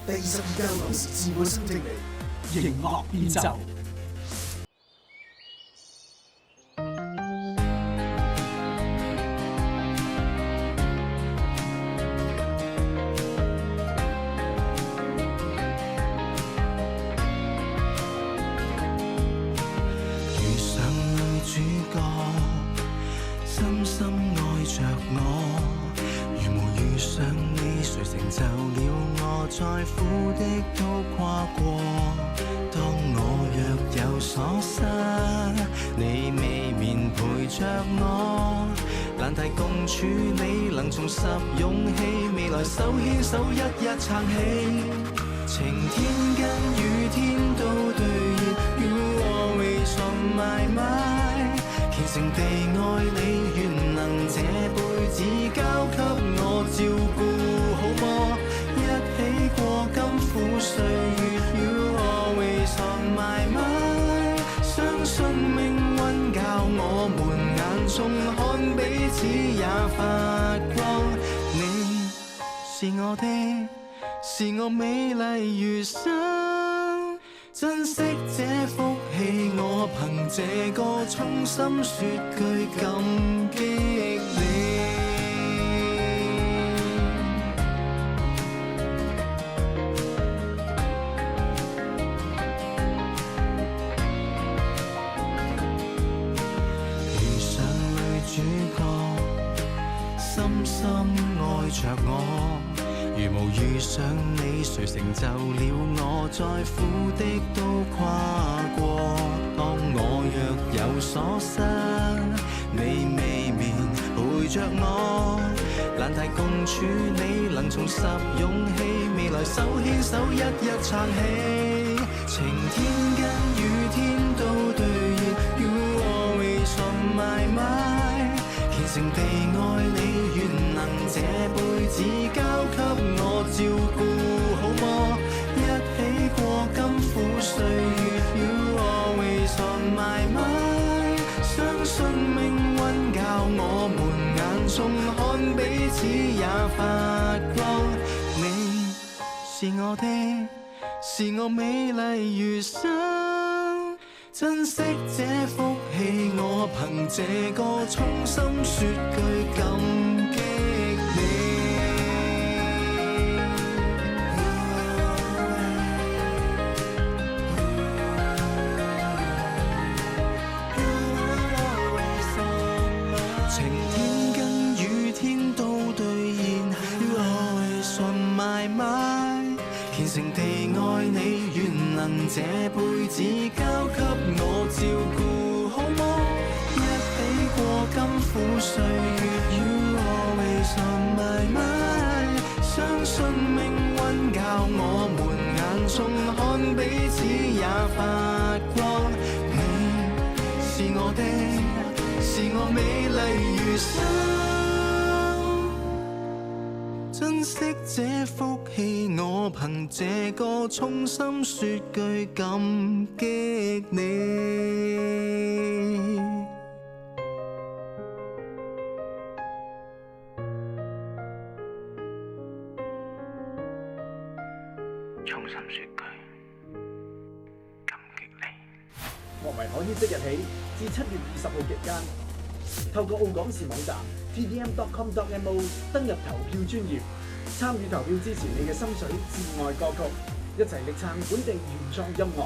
第22屆港視自我新勢力，熒幕變奏。遇上女主角，深深愛着我。如無遇上你，誰成就了我？再苦的都跨過。當我若有所失，你未眠陪着我。難題共處理，能重拾勇氣，未來手牽手一一撐起。晴天跟雨天都對現 ，You always on my mind。虔誠地愛你，願能這輩子交給我照顧，好麼？一起過甘苦歲月 ，You always on my mind。相信命運教我們眼中看彼此也發光。你是我的，是我美麗餘生，珍惜這福氣，我憑這歌衷心說句感激你。遇上女主角，深深愛着我。如無遇上你，誰成就了我？再苦的都跨過。當我若有所失，你未眠陪着我。難題共處理，能重拾勇氣，未來手牽手一一撐起。晴天跟雨天都對現 ，You always on my mind。虔誠地愛你，願能這輩子交給我照顧，好麼？一起過甘苦歲月 ，You always on my mind。相信命運教我們眼中看彼此也發光。你是我的，是我美麗餘生。珍惜這福氣，我憑這歌衷心說句感激你。晴天跟雨天都兌現 ，You always on my mind。虔誠地愛你，願能這輩子交給我照顧，好麼？一起過甘苦歲月 ，You always on my mind。相信命運教我們眼中看彼此也發光。你是我的，是我美麗餘生。珍惜這福氣，我憑這歌衷心說句感激你。衷心說句感激你。樂迷可於即日起至7月20號期間，透過澳港視網站 tvm.com.mo 登入投票專頁，參與投票支持你嘅心水至愛歌曲，一齊力撐本地原創音樂。